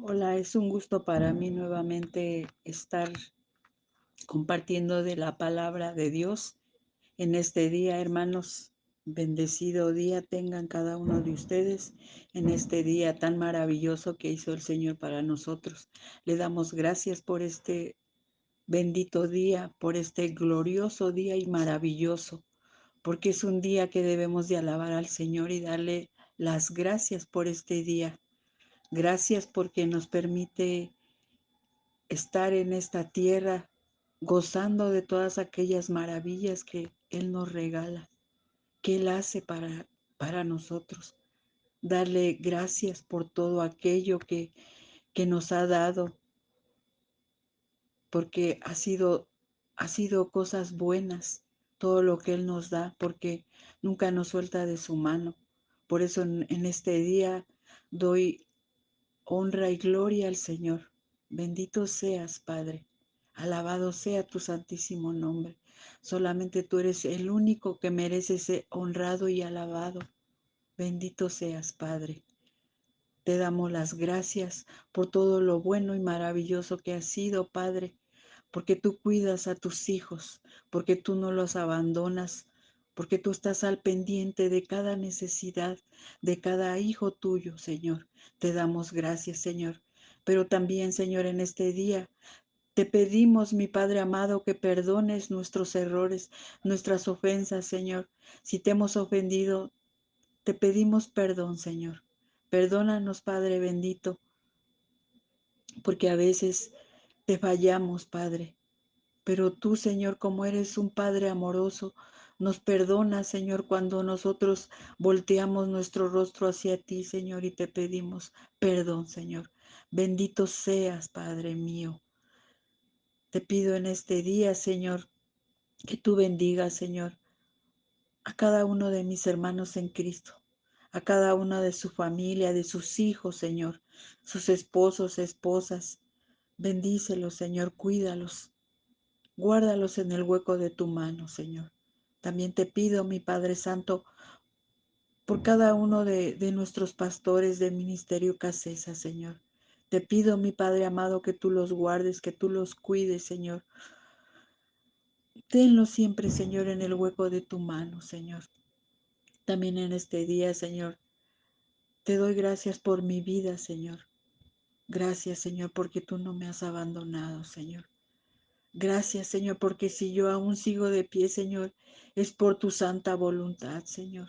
Hola, es un gusto para mí nuevamente estar compartiendo de la palabra de Dios en este día, hermanos. Bendecido día tengan cada uno de ustedes en este día tan maravilloso que hizo el Señor para nosotros. Le damos gracias por este bendito día, por este glorioso día y maravilloso, porque es un día que debemos de alabar al Señor y darle las gracias por este día. Gracias porque nos permite estar en esta tierra gozando de todas aquellas maravillas que Él nos regala, que Él hace para nosotros. Darle gracias por todo aquello que nos ha dado, porque ha sido cosas buenas todo lo que Él nos da, porque nunca nos suelta de su mano. Por eso en este día doy honra y gloria al Señor. Bendito seas, Padre. Alabado sea tu santísimo nombre. Solamente tú eres el único que merece ser honrado y alabado. Bendito seas, Padre. Te damos las gracias por todo lo bueno y maravilloso que has sido, Padre, porque tú cuidas a tus hijos, porque tú no los abandonas, porque tú estás al pendiente de cada necesidad, de cada hijo tuyo, Señor. Te damos gracias, Señor. Pero también, Señor, en este día te pedimos, mi Padre amado, que perdones nuestros errores, nuestras ofensas, Señor. Si te hemos ofendido, te pedimos perdón, Señor. Perdónanos, Padre bendito, porque a veces te fallamos, Padre. Pero tú, Señor, como eres un Padre amoroso, nos perdonas, Señor, cuando nosotros volteamos nuestro rostro hacia ti, Señor, y te pedimos perdón, Señor. Bendito seas, Padre mío. Te pido en este día, Señor, que tú bendigas, Señor, a cada uno de mis hermanos en Cristo, a cada una de su familia, de sus hijos, Señor, sus esposos, esposas. Bendícelos, Señor, cuídalos. Guárdalos en el hueco de tu mano, Señor. También te pido, mi Padre Santo, por cada uno de nuestros pastores del Ministerio Casesa, Señor. Te pido, mi Padre amado, que tú los guardes, que tú los cuides, Señor. Tenlos siempre, Señor, en el hueco de tu mano, Señor. También en este día, Señor, te doy gracias por mi vida, Señor. Gracias, Señor, porque tú no me has abandonado, Señor. Gracias, Señor, porque si yo aún sigo de pie, Señor, es por tu santa voluntad, Señor.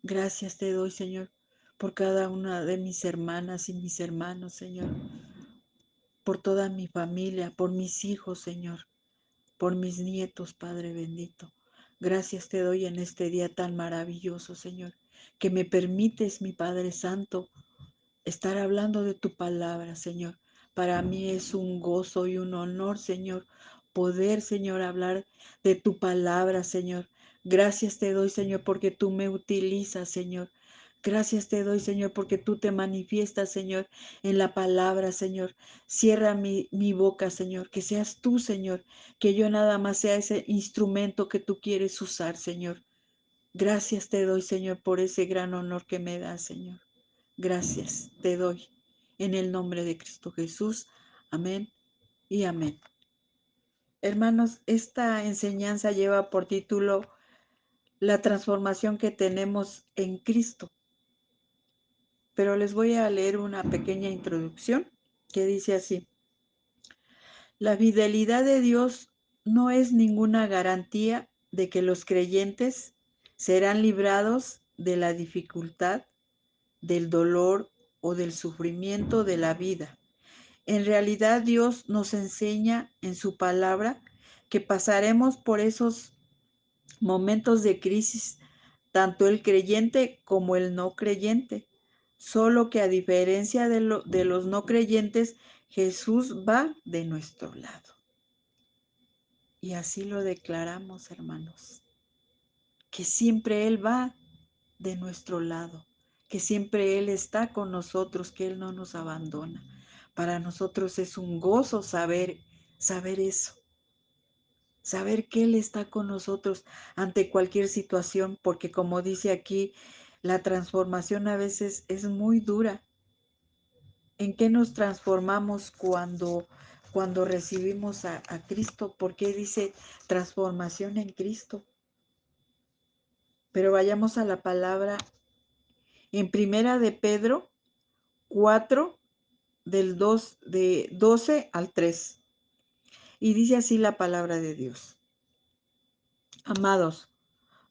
Gracias te doy, Señor, por cada una de mis hermanas y mis hermanos, Señor, por toda mi familia, por mis hijos, Señor, por mis nietos, Padre bendito. Gracias te doy en este día tan maravilloso, Señor, que me permites, mi Padre Santo, estar hablando de tu palabra, Señor. Para mí es un gozo y un honor, Señor, poder, Señor, hablar de tu palabra, Señor. Gracias te doy, Señor, porque tú me utilizas, Señor. Gracias te doy, Señor, porque tú te manifiestas, Señor, en la palabra, Señor. Cierra mi boca, Señor, que seas tú, Señor, que yo nada más sea ese instrumento que tú quieres usar, Señor. Gracias te doy, Señor, por ese gran honor que me das, Señor. Gracias te doy en el nombre de Cristo Jesús. Amén y amén. Hermanos, esta enseñanza lleva por título La transformación que tenemos en Cristo. Pero les voy a leer una pequeña introducción que dice así. La fidelidad de Dios no es ninguna garantía de que los creyentes serán librados de la dificultad, del dolor o del sufrimiento de la vida. En realidad Dios nos enseña en su palabra que pasaremos por esos momentos de crisis, tanto el creyente como el no creyente. Solo que a diferencia de los no creyentes, Jesús va de nuestro lado. Y así lo declaramos, hermanos, que siempre Él va de nuestro lado, que siempre Él está con nosotros, que Él no nos abandona. Para nosotros es un gozo saber eso, saber que Él está con nosotros ante cualquier situación, porque como dice aquí, la transformación a veces es muy dura, ¿En qué nos transformamos cuando recibimos a Cristo? ¿Por qué dice transformación en Cristo? Pero vayamos a la palabra en Primera de Pedro 4, de 12 al 3. Y dice así la palabra de Dios. Amados,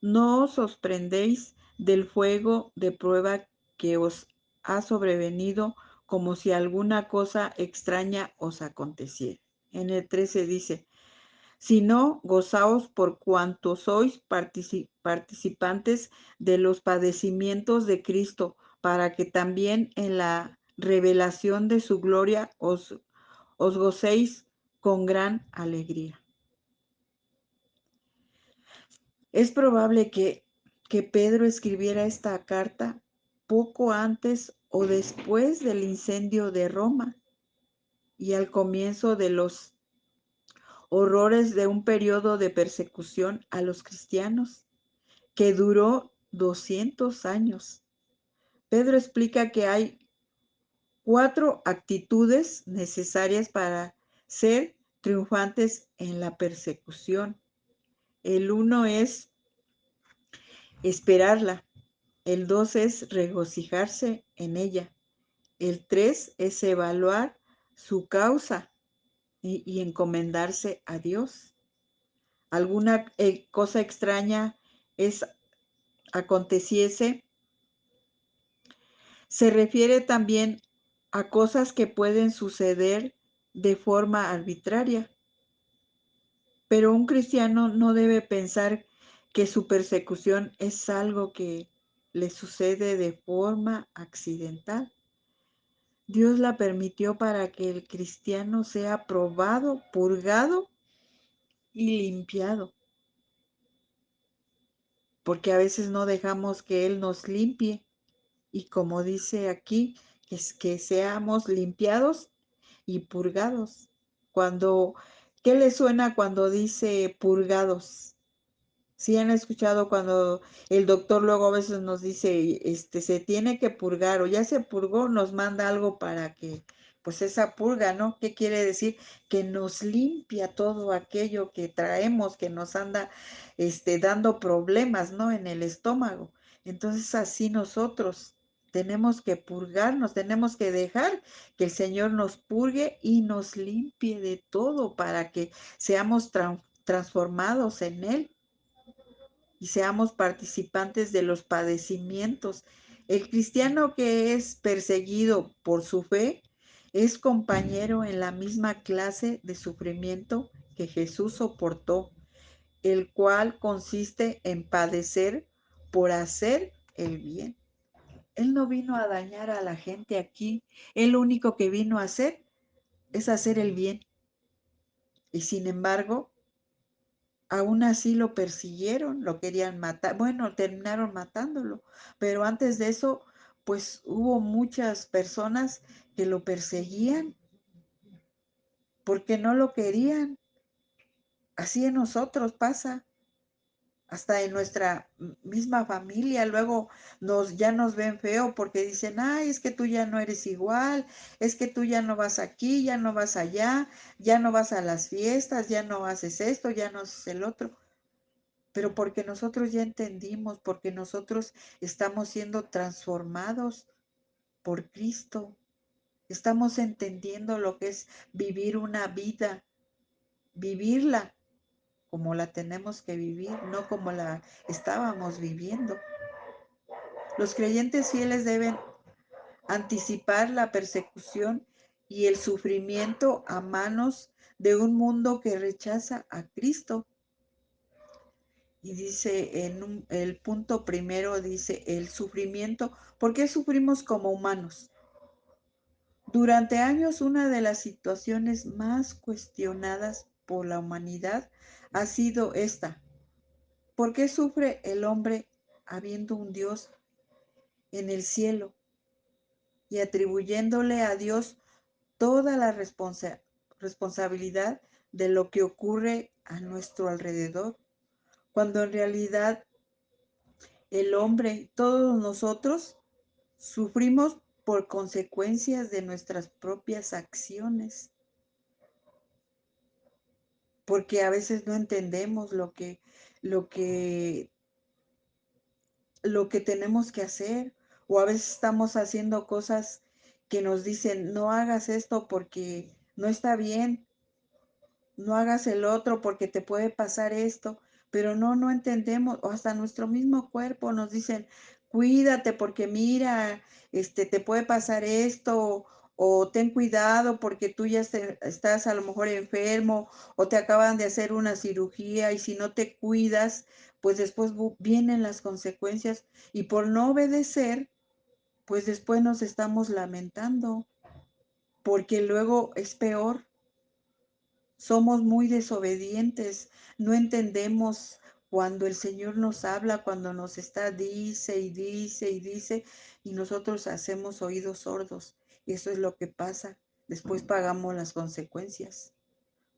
no os sorprendéis del fuego de prueba que os ha sobrevenido como si alguna cosa extraña os aconteciera. En el 13 dice, sino gozaos por cuanto sois participantes de los padecimientos de Cristo, para que también en la revelación de su gloria os gocéis con gran alegría. Es probable que Pedro escribiera esta carta poco antes o después del incendio de Roma y al comienzo de los horrores de un periodo de persecución a los cristianos que duró 200 años. Pedro explica que hay 4 actitudes necesarias para ser triunfantes en la persecución. El 1 es esperarla. El 2 es regocijarse en ella. El 3 es evaluar su causa y encomendarse a Dios. Alguna cosa extraña aconteciese, se refiere también a cosas que pueden suceder de forma arbitraria. Pero un cristiano no debe pensar que su persecución es algo que le sucede de forma accidental. Dios la permitió para que el cristiano sea probado, purgado y limpiado. Porque a veces no dejamos que Él nos limpie. Y como dice aquí, es que seamos limpiados y purgados. Cuando, ¿qué le suena cuando dice purgados? Si han escuchado cuando el doctor luego a veces nos dice, se tiene que purgar o ya se purgó, nos manda algo para que, pues esa purga, ¿no? ¿Qué quiere decir? Que nos limpia todo aquello que traemos, que nos anda, dando problemas, ¿no? En el estómago. Entonces así nosotros tenemos que purgarnos, tenemos que dejar que el Señor nos purgue y nos limpie de todo para que seamos transformados en Él y seamos participantes de los padecimientos. El cristiano que es perseguido por su fe es compañero en la misma clase de sufrimiento que Jesús soportó, el cual consiste en padecer por hacer el bien. Él no vino a dañar a la gente aquí, él lo único que vino a hacer es hacer el bien. Y sin embargo, aún así lo persiguieron, lo querían matar, bueno, terminaron matándolo, pero antes de eso, pues hubo muchas personas que lo perseguían porque no lo querían. Así en nosotros pasa, hasta en nuestra misma familia, luego ya nos ven feo porque dicen, ay, es que tú ya no eres igual, es que tú ya no vas aquí, ya no vas allá, ya no vas a las fiestas, ya no haces esto, ya no haces el otro. Pero porque nosotros ya entendimos, porque nosotros estamos siendo transformados por Cristo. Estamos entendiendo lo que es vivir una vida, vivirla como la tenemos que vivir, no como la estábamos viviendo. Los creyentes fieles deben anticipar la persecución y el sufrimiento a manos de un mundo que rechaza a Cristo. Y dice el punto primero, dice el sufrimiento. ¿Por qué sufrimos como humanos? Durante años, una de las situaciones más cuestionadas por la humanidad ha sido esta. ¿Por qué sufre el hombre habiendo un Dios en el cielo y atribuyéndole a Dios toda la responsabilidad de lo que ocurre a nuestro alrededor? Cuando en realidad el hombre, todos nosotros, sufrimos por consecuencias de nuestras propias acciones, porque a veces no entendemos lo que, lo que tenemos que hacer, o a veces estamos haciendo cosas que nos dicen, no hagas esto porque no está bien, no hagas el otro porque te puede pasar esto, pero no entendemos, o hasta nuestro mismo cuerpo nos dicen, cuídate porque mira, te puede pasar esto, o ten cuidado porque tú ya estás a lo mejor enfermo, o te acaban de hacer una cirugía y si no te cuidas, pues después vienen las consecuencias y por no obedecer, pues después nos estamos lamentando, porque luego es peor. Somos muy desobedientes, no entendemos cuando el Señor nos habla, cuando nos está, dice y dice y dice, y nosotros hacemos oídos sordos. Eso es lo que pasa. Después pagamos las consecuencias.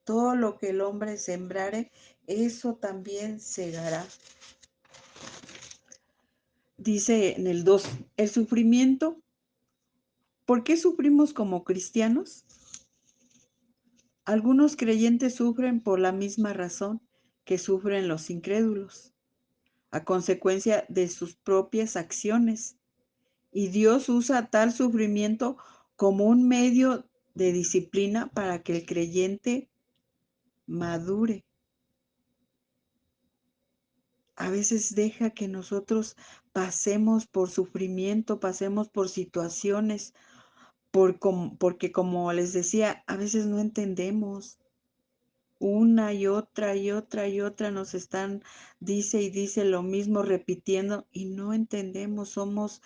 Todo lo que el hombre sembrare, eso también segará. Dice en el 2, el sufrimiento. ¿Por qué sufrimos como cristianos? Algunos creyentes sufren por la misma razón que sufren los incrédulos, a consecuencia de sus propias acciones. Y Dios usa tal sufrimiento como un medio de disciplina para que el creyente madure. A veces deja que nosotros pasemos por sufrimiento, pasemos por situaciones, porque como les decía, a veces no entendemos. Una y otra y otra y otra nos están, dice y dice lo mismo, repitiendo y no entendemos, somos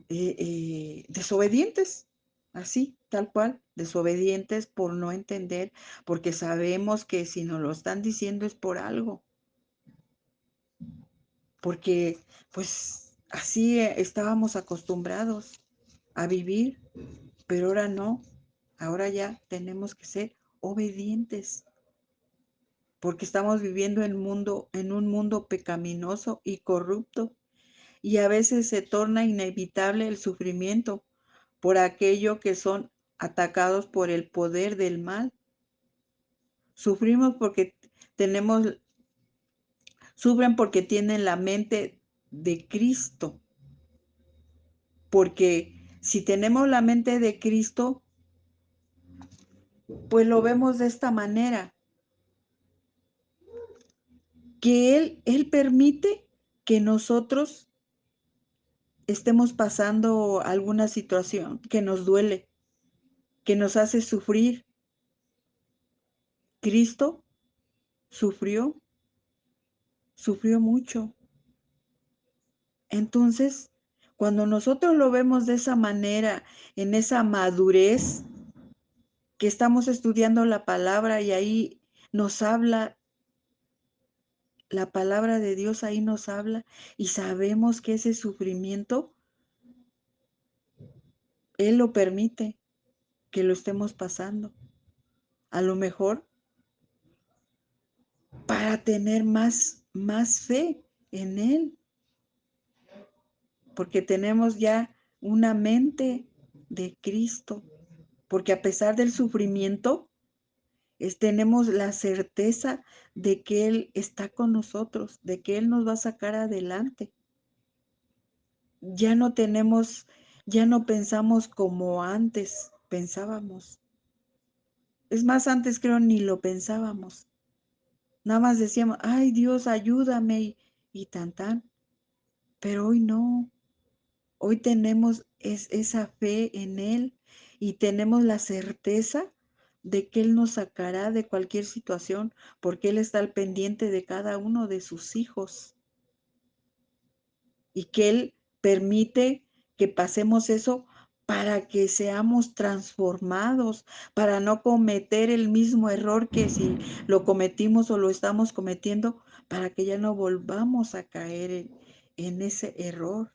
desobedientes, así, tal cual, desobedientes por no entender, porque sabemos que si nos lo están diciendo es por algo, porque pues así estábamos acostumbrados a vivir, pero ahora no, ahora ya tenemos que ser obedientes porque estamos viviendo en un mundo pecaminoso y corrupto, y a veces se torna inevitable el sufrimiento por aquello que son atacados por el poder del mal. Sufrimos porque tenemos, sufren porque tienen la mente de Cristo, porque si tenemos la mente de Cristo, pues lo vemos de esta manera, que Él permite que nosotros estemos pasando alguna situación que nos duele, que nos hace sufrir. Cristo sufrió, sufrió mucho. Entonces, cuando nosotros lo vemos de esa manera, en esa madurez, que estamos estudiando la palabra y ahí nos habla, la palabra de Dios ahí nos habla y sabemos que ese sufrimiento, Él lo permite, que lo estemos pasando. A lo mejor para tener más fe en Él, porque tenemos ya una mente de Cristo, porque a pesar del sufrimiento, tenemos la certeza de que Él está con nosotros, de que Él nos va a sacar adelante. Ya no tenemos, ya no pensamos como antes pensábamos. Es más, antes creo ni lo pensábamos. Nada más decíamos, ay Dios, ayúdame y tan tan. Pero hoy no. Hoy tenemos esa fe en Él y tenemos la certeza de que Él nos sacará de cualquier situación porque Él está al pendiente de cada uno de sus hijos y que Él permite que pasemos eso para que seamos transformados, para no cometer el mismo error que si lo cometimos o lo estamos cometiendo, para que ya no volvamos a caer en ese error.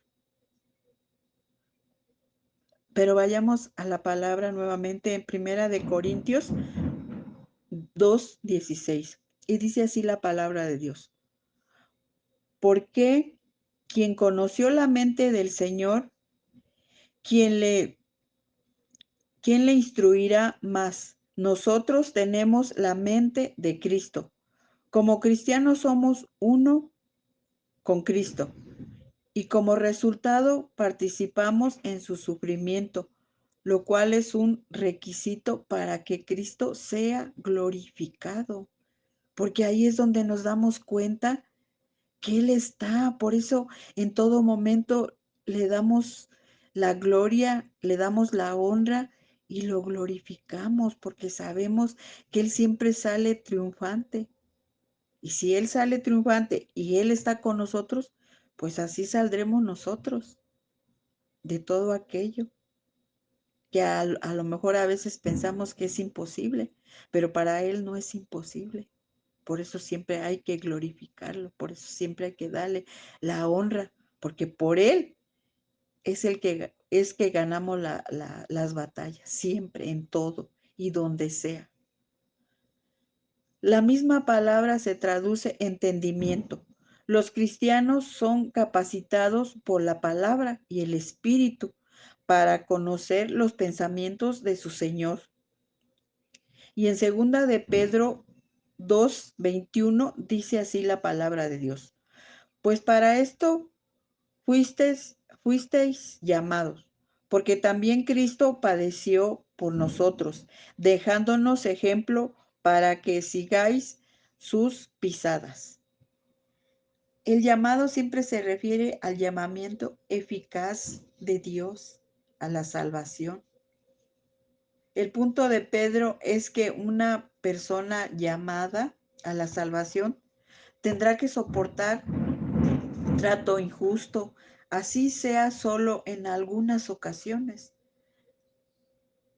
Pero vayamos a la palabra nuevamente en Primera de Corintios 2:16. Y dice así la palabra de Dios. Porque quien conoció la mente del Señor, quien le ¿Quién le instruirá más? Nosotros tenemos la mente de Cristo. Como cristianos somos uno con Cristo y como resultado participamos en su sufrimiento, lo cual es un requisito para que Cristo sea glorificado, porque ahí es donde nos damos cuenta que Él está. Por eso en todo momento le damos la gloria, le damos la honra y lo glorificamos, porque sabemos que Él siempre sale triunfante. Y si Él sale triunfante y Él está con nosotros, pues así saldremos nosotros de todo aquello que a lo mejor a veces pensamos que es imposible, pero para Él no es imposible. Por eso siempre hay que glorificarlo, por eso siempre hay que darle la honra, porque por Él es que ganamos las batallas, siempre, en todo y donde sea. La misma palabra se traduce entendimiento. Los cristianos son capacitados por la palabra y el Espíritu para conocer los pensamientos de su Señor. Y en segunda de Pedro 2:21 dice así la palabra de Dios. Pues para esto fuisteis llamados, porque también Cristo padeció por nosotros, dejándonos ejemplo para que sigáis sus pisadas. El llamado siempre se refiere al llamamiento eficaz de Dios a la salvación. El punto de Pedro es que una persona llamada a la salvación tendrá que soportar trato injusto, así sea solo en algunas ocasiones.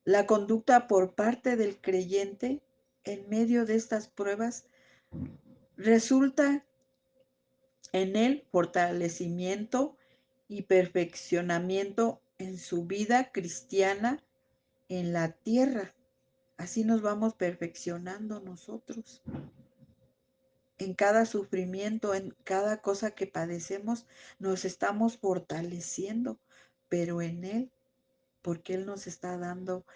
La conducta por parte del creyente en medio de estas pruebas resulta en el fortalecimiento y perfeccionamiento en su vida cristiana en la tierra. Así nos vamos perfeccionando nosotros. En cada sufrimiento, en cada cosa que padecemos, nos estamos fortaleciendo, pero en Él, porque Él nos está dando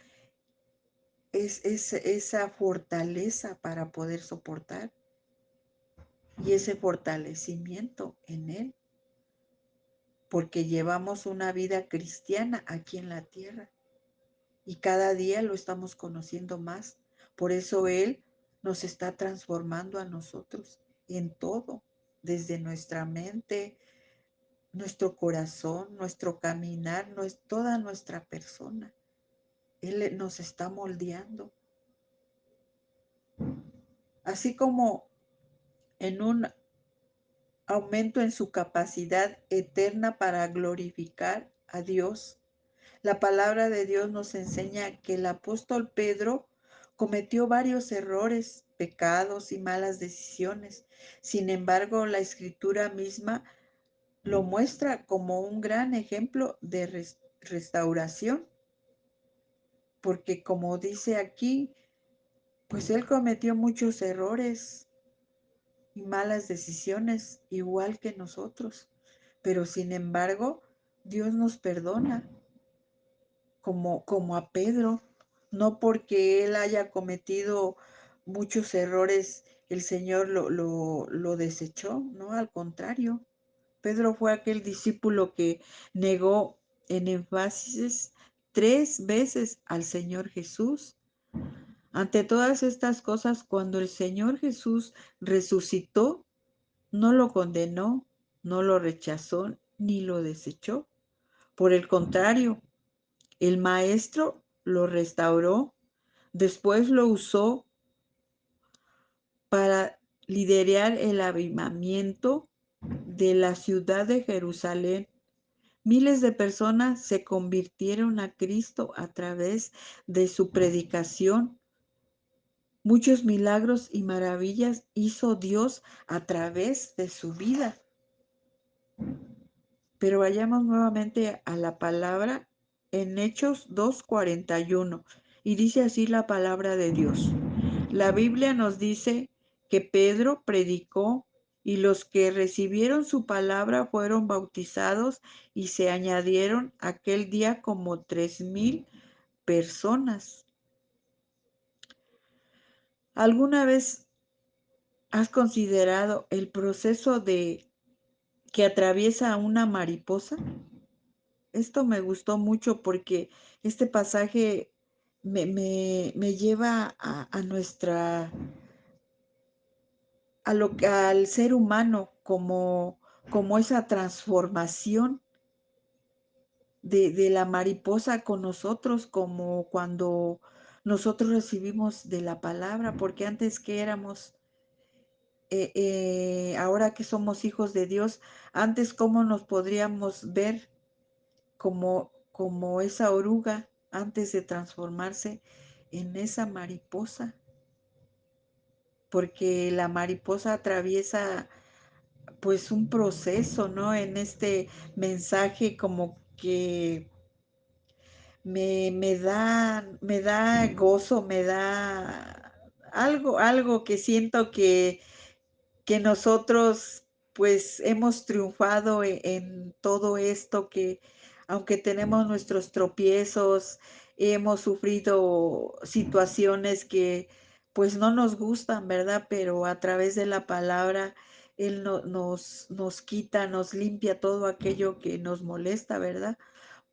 esa fortaleza para poder soportar y ese fortalecimiento en Él, porque llevamos una vida cristiana aquí en la tierra y cada día lo estamos conociendo más. Por eso Él nos está transformando a nosotros en todo, desde nuestra mente, nuestro corazón, nuestro caminar, toda nuestra persona. Él nos está moldeando. Así como en un aumento en su capacidad eterna para glorificar a Dios. La palabra de Dios nos enseña que el apóstol Pedro cometió varios errores, pecados y malas decisiones. Sin embargo, la escritura misma lo muestra como un gran ejemplo de restauración, porque como dice aquí, pues él cometió muchos errores y malas decisiones, igual que nosotros. Pero sin embargo, Dios nos perdona, como a Pedro. No porque él haya cometido muchos errores, el Señor lo desechó, ¿no? Al contrario, Pedro fue aquel discípulo que negó en énfasis 3 veces al Señor Jesús. Ante todas estas cosas, cuando el Señor Jesús resucitó, no lo condenó, no lo rechazó, ni lo desechó. Por el contrario, el Maestro lo restauró, después lo usó para liderar el avivamiento de la ciudad de Jerusalén. Miles de personas se convirtieron a Cristo a través de su predicación. Muchos milagros y maravillas hizo Dios a través de su vida. Pero vayamos nuevamente a la palabra en Hechos 2:41 y dice así la palabra de Dios. La Biblia nos dice que Pedro predicó y los que recibieron su palabra fueron bautizados y se añadieron aquel día como 3,000 personas. ¿Alguna vez has considerado el proceso de que atraviesa una mariposa? Esto me gustó mucho porque este pasaje me lleva a nuestra, al ser humano como esa transformación de la mariposa con nosotros, como cuando nosotros recibimos de la palabra, porque antes que éramos, ahora que somos hijos de Dios, antes cómo nos podríamos ver como esa oruga antes de transformarse en esa mariposa, porque la mariposa atraviesa pues un proceso, ¿no? En este mensaje como que me da gozo, me da algo que siento que nosotros pues hemos triunfado en todo esto, que aunque tenemos nuestros tropiezos, hemos sufrido situaciones que pues no nos gustan, ¿verdad? Pero a través de la palabra Él nos quita, nos limpia todo aquello que nos molesta, ¿verdad?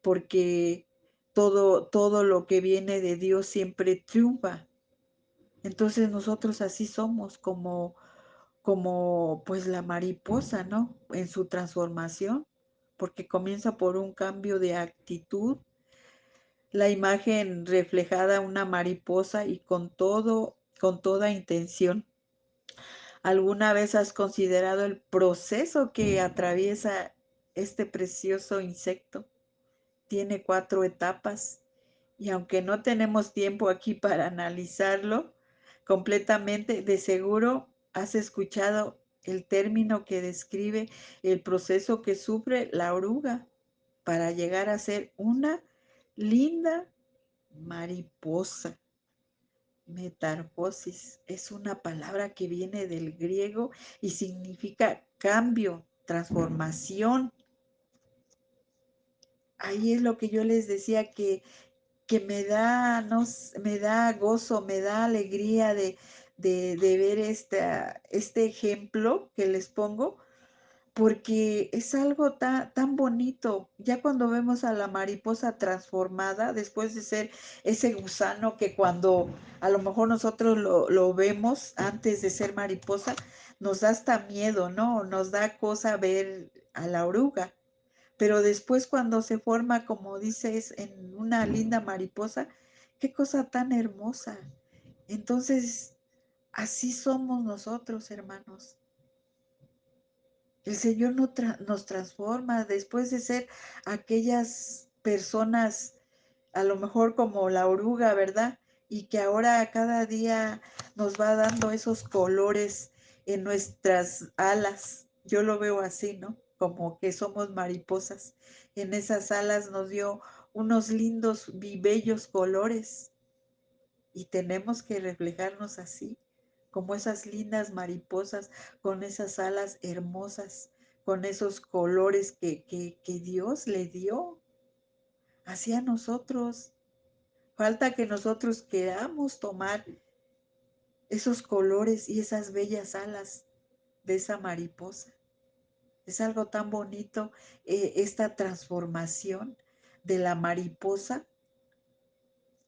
Porque todo lo que viene de Dios siempre triunfa. Entonces nosotros así somos como pues la mariposa, ¿no? En su transformación, porque comienza por un cambio de actitud, la imagen reflejada una mariposa y con toda intención. ¿Alguna vez has considerado el proceso que atraviesa este precioso insecto? Tiene 4 etapas y aunque no tenemos tiempo aquí para analizarlo completamente, de seguro has escuchado el término que describe el proceso que sufre la oruga para llegar a ser una linda mariposa. Metamorfosis es una palabra que viene del griego y significa cambio, transformación. Ahí es lo que yo les decía que me da, no, me da gozo, me da alegría de ver este ejemplo que les pongo, porque es algo tan bonito. Ya cuando vemos a la mariposa transformada, después de ser ese gusano que cuando a lo mejor nosotros lo vemos antes de ser mariposa, nos da hasta miedo, ¿no? Nos da cosa ver a la oruga, pero después cuando se forma, como dices, en una linda mariposa, qué cosa tan hermosa. Entonces, así somos nosotros, hermanos. El Señor nos transforma después de ser aquellas personas, a lo mejor como la oruga, ¿verdad? Y que ahora cada día nos va dando esos colores en nuestras alas. Yo lo veo así, ¿no? Como que somos mariposas. En esas alas nos dio unos lindos y bellos colores y tenemos que reflejarnos así, como esas lindas mariposas, con esas alas hermosas, con esos colores que Dios le dio hacia nosotros. Falta que nosotros queramos tomar esos colores y esas bellas alas de esa mariposa. Es algo tan bonito esta transformación de la mariposa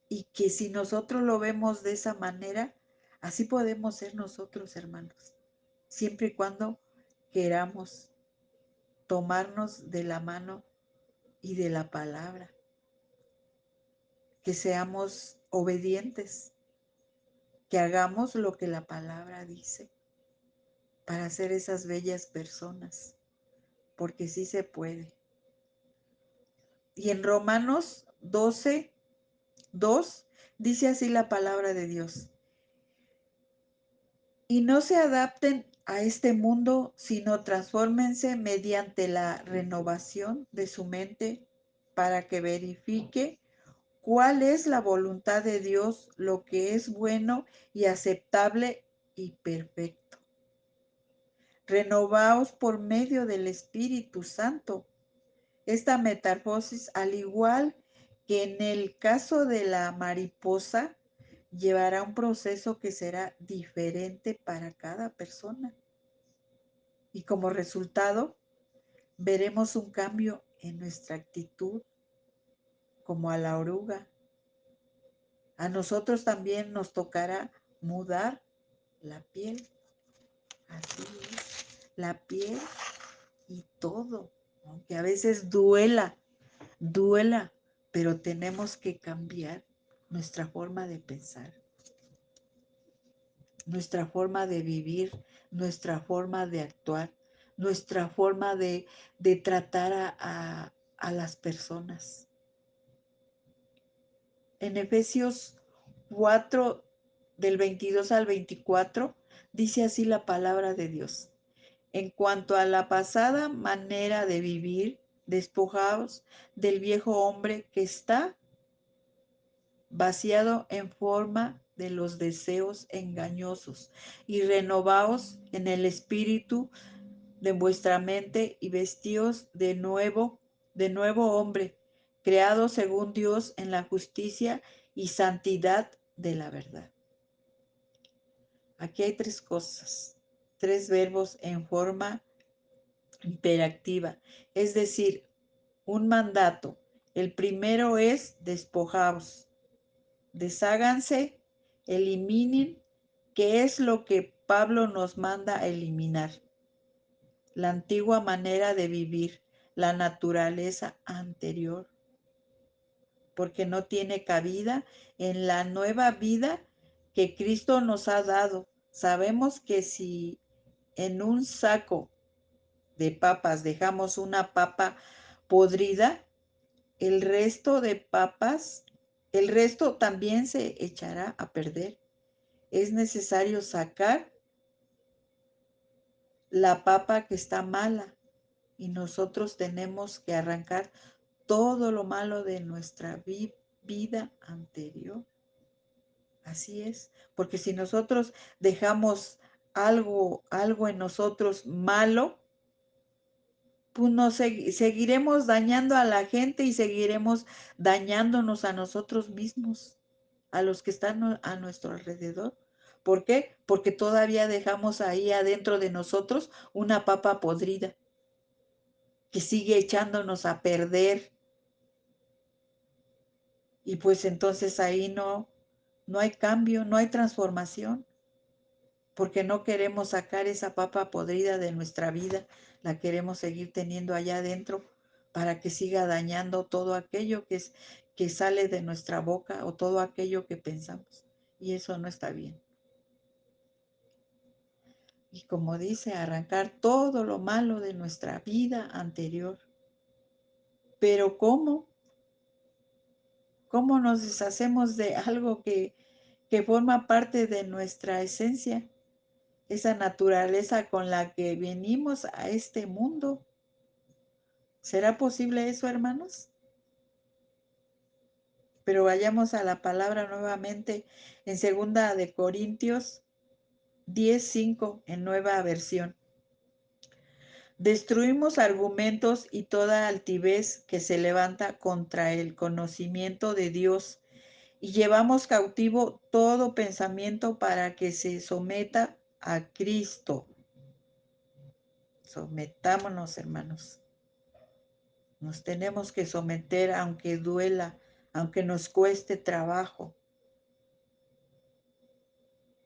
y que si nosotros lo vemos de esa manera, así podemos ser nosotros, hermanos, siempre y cuando queramos tomarnos de la mano y de la palabra, que seamos obedientes, que hagamos lo que la palabra dice para ser esas bellas personas, porque sí se puede. Y en Romanos 12:2 dice así la palabra de Dios: y no se adapten a este mundo, sino transfórmense mediante la renovación de su mente para que verifique cuál es la voluntad de Dios, lo que es bueno y aceptable y perfecto. Renovaos por medio del Espíritu Santo. Esta metamorfosis, al igual que en el caso de la mariposa llevará un proceso que será diferente para cada persona. Y como resultado, veremos un cambio en nuestra actitud, como a la oruga. A nosotros también nos tocará mudar la piel. Así es, la piel y todo. Aunque a veces duela, pero tenemos que cambiar nuestra forma de pensar, nuestra forma de vivir, nuestra forma de actuar, nuestra forma de tratar a las personas. En Efesios 4, del 22 al 24, dice así la palabra de Dios. En cuanto a la pasada manera de vivir, despojaos del viejo hombre que está vaciado en forma de los deseos engañosos y renovaos en el espíritu de vuestra mente y vestíos de nuevo hombre, creado según Dios en la justicia y santidad de la verdad. Aquí hay tres cosas, tres verbos en forma imperativa, es decir, un mandato. El primero es despojaos, desháganse, eliminen, que es lo que Pablo nos manda a eliminar. La antigua manera de vivir, la naturaleza anterior, porque no tiene cabida en la nueva vida que Cristo nos ha dado. Sabemos que si en un saco de papas dejamos una papa podrida, el resto de papas, el resto también se echará a perder. Es necesario sacar la papa que está mala y nosotros tenemos que arrancar todo lo malo de nuestra vida anterior. Así es, porque si nosotros dejamos algo en nosotros malo, pues seguiremos dañando a la gente y seguiremos dañándonos a nosotros mismos, a los que están a nuestro alrededor. ¿Por qué? Porque todavía dejamos ahí adentro de nosotros una papa podrida que sigue echándonos a perder. Y pues entonces ahí no hay cambio, no hay transformación, porque no queremos sacar esa papa podrida de nuestra vida, la queremos seguir teniendo allá adentro para que siga dañando todo aquello que sale de nuestra boca o todo aquello que pensamos. Y eso no está bien. Y como dice, arrancar todo lo malo de nuestra vida anterior. Pero ¿cómo? ¿Cómo nos deshacemos de algo que forma parte de nuestra esencia? Esa naturaleza con la que venimos a este mundo. ¿Será posible eso, hermanos? Pero vayamos a la palabra nuevamente en 2 Corintios 10:5 en nueva versión. Destruimos argumentos y toda altivez que se levanta contra el conocimiento de Dios y llevamos cautivo todo pensamiento para que se someta a Cristo. Sometámonos, hermanos. Nos tenemos que someter aunque duela, aunque nos cueste trabajo,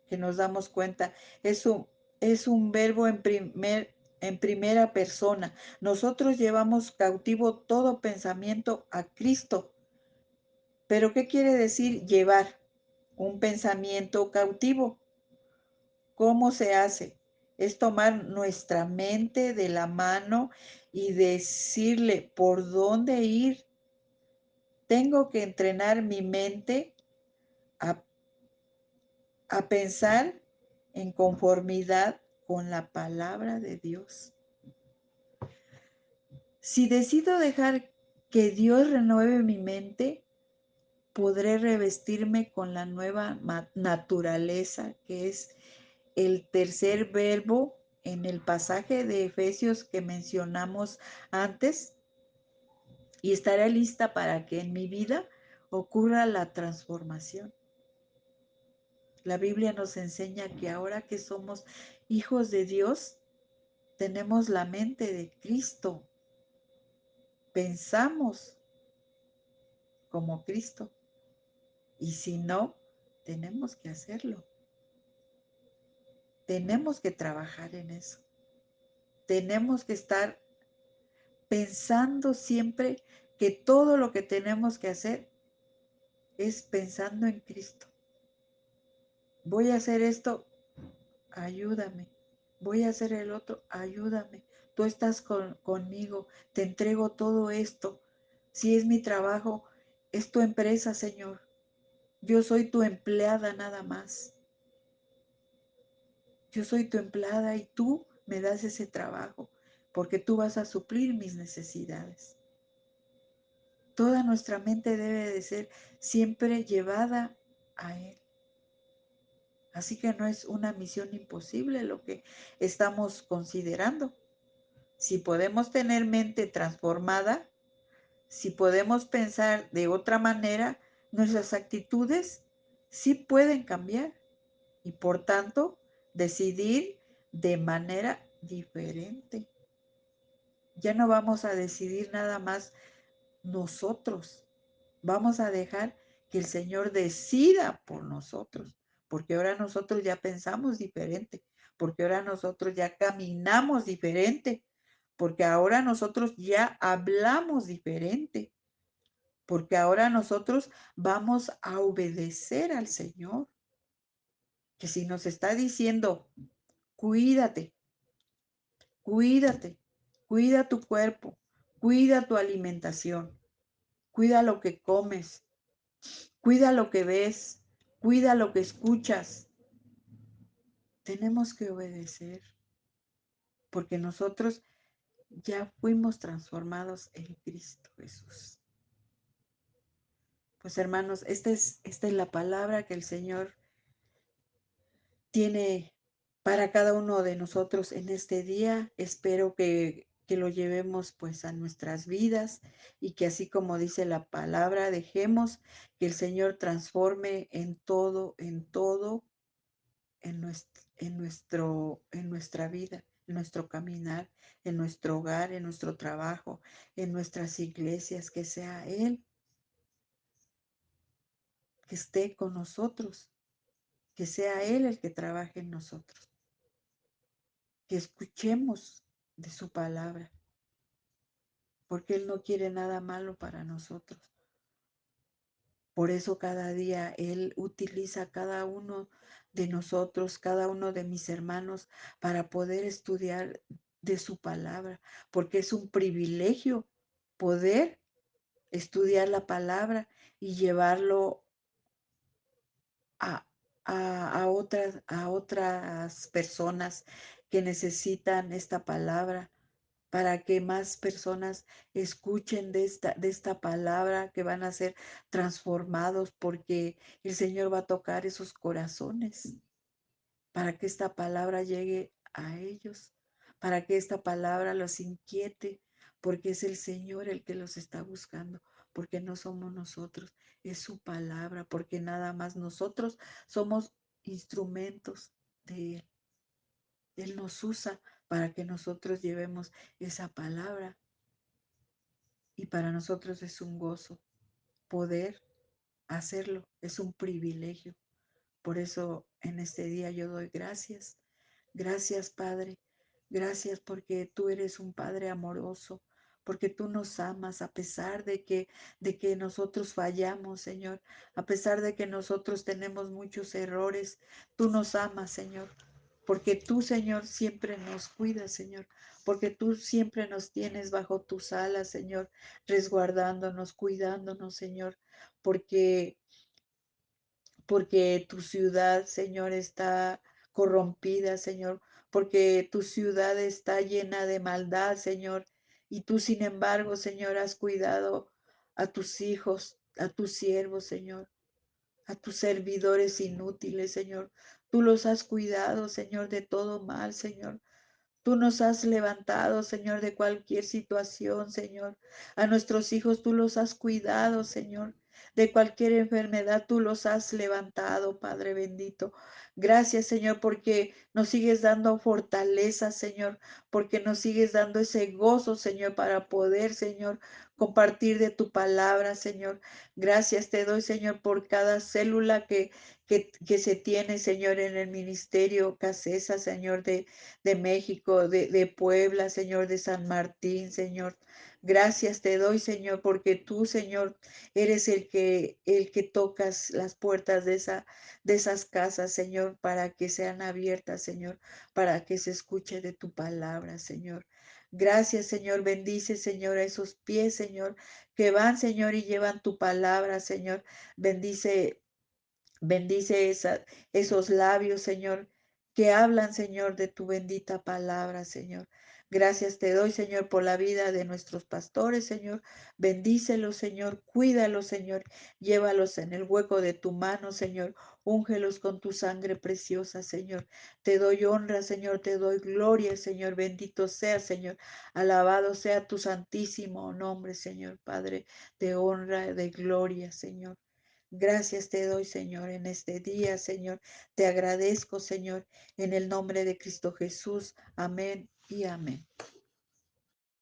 que nos damos cuenta. Es un verbo en primera persona. Nosotros llevamos cautivo todo pensamiento a Cristo. ¿Pero qué quiere decir llevar un pensamiento cautivo? ¿Cómo se hace? Es tomar nuestra mente de la mano y decirle por dónde ir. Tengo que entrenar mi mente a, a pensar en conformidad con la palabra de Dios. Si decido dejar que Dios renueve mi mente, podré revestirme con la nueva naturaleza, que es el tercer verbo en el pasaje de Efesios que mencionamos antes, y estaré lista para que en mi vida ocurra la transformación. La Biblia nos enseña que ahora que somos hijos de Dios, tenemos la mente de Cristo, pensamos como Cristo. Y si no, tenemos que hacerlo. Tenemos que trabajar en eso. Tenemos que estar pensando siempre que todo lo que tenemos que hacer es pensando en Cristo. Voy a hacer esto, ayúdame. Voy a hacer el otro, ayúdame. Tú estás conmigo, te entrego todo esto. Si es mi trabajo, es tu empresa, Señor. Yo soy tu empleada nada más. Yo soy tu empleada y tú me das ese trabajo porque tú vas a suplir mis necesidades. Toda nuestra mente debe de ser siempre llevada a Él. Así que no es una misión imposible lo que estamos considerando. Si podemos tener mente transformada, si podemos pensar de otra manera, nuestras actitudes sí pueden cambiar y por tanto decidir de manera diferente. Ya no vamos a decidir nada más nosotros. Vamos a dejar que el Señor decida por nosotros, porque ahora nosotros ya pensamos diferente, porque ahora nosotros ya caminamos diferente, porque ahora nosotros ya hablamos diferente, porque ahora nosotros vamos a obedecer al Señor, que si nos está diciendo, cuídate, cuídate, cuida tu cuerpo, cuida tu alimentación, cuida lo que comes, cuida lo que ves, cuida lo que escuchas. Tenemos que obedecer porque nosotros ya fuimos transformados en Cristo Jesús. Pues hermanos, esta es la palabra que el Señor tiene para cada uno de nosotros en este día. Espero que lo llevemos pues a nuestras vidas y que así como dice la palabra, dejemos que el Señor transforme en todo en nuestra vida, en nuestro caminar, en nuestro hogar, en nuestro trabajo, en nuestras iglesias, que sea Él que esté con nosotros, que sea Él el que trabaje en nosotros, que escuchemos de su palabra, porque Él no quiere nada malo para nosotros. Por eso cada día Él utiliza a cada uno de nosotros, cada uno de mis hermanos, para poder estudiar de su palabra, porque es un privilegio poder estudiar la palabra y llevarlo a, a otras personas que necesitan esta palabra, para que más personas escuchen de esta palabra, que van a ser transformados porque el Señor va a tocar esos corazones, para que esta palabra llegue a ellos, para que esta palabra los inquiete, porque es el Señor el que los está buscando, porque no somos nosotros, es su palabra, porque nada más nosotros somos instrumentos de Él. Él nos usa para que nosotros llevemos esa palabra y para nosotros es un gozo poder hacerlo, es un privilegio. Por eso en este día yo doy gracias. Gracias, Padre. Gracias porque tú eres un Padre amoroso, porque tú nos amas a pesar de que nosotros fallamos, Señor, a pesar de que nosotros tenemos muchos errores. Tú nos amas, Señor, porque tú, Señor, siempre nos cuidas, Señor, porque tú siempre nos tienes bajo tus alas, Señor, resguardándonos, cuidándonos, Señor, porque tu ciudad, Señor, está corrompida, Señor, porque tu ciudad está llena de maldad, Señor, y tú, sin embargo, Señor, has cuidado a tus hijos, a tus siervos, Señor, a tus servidores inútiles, Señor. Tú los has cuidado, Señor, de todo mal, Señor. Tú nos has levantado, Señor, de cualquier situación, Señor. A nuestros hijos tú los has cuidado, Señor. de cualquier enfermedad. Tú los has levantado, Padre bendito. Gracias, Señor, porque nos sigues dando fortaleza, Señor, porque nos sigues dando ese gozo, Señor, para poder, Señor, compartir de tu palabra, Señor. Gracias te doy, Señor, por cada célula que se tiene, Señor, en el ministerio Casesa, Señor, de México, de Puebla, Señor, de San Martín, Señor. Gracias te doy, Señor, porque tú, Señor, eres el que tocas las puertas de esas casas, Señor, para que sean abiertas, Señor, para que se escuche de tu palabra, Señor. Gracias, Señor. Bendice, Señor, a esos pies, Señor, que van, Señor, y llevan tu palabra, Señor. Bendice esos labios, Señor, que hablan, Señor, de tu bendita palabra, Señor. Gracias te doy, Señor, por la vida de nuestros pastores, Señor. Bendícelos, Señor. Cuídalos, Señor. Llévalos en el hueco de tu mano, Señor. Úngelos con tu sangre preciosa, Señor. Te doy honra, Señor. Te doy gloria, Señor. Bendito sea, Señor. Alabado sea tu santísimo nombre, Señor. Padre, de honra, de gloria, Señor. Gracias te doy, Señor, en este día, Señor. Te agradezco, Señor, en el nombre de Cristo Jesús. Amén y amén.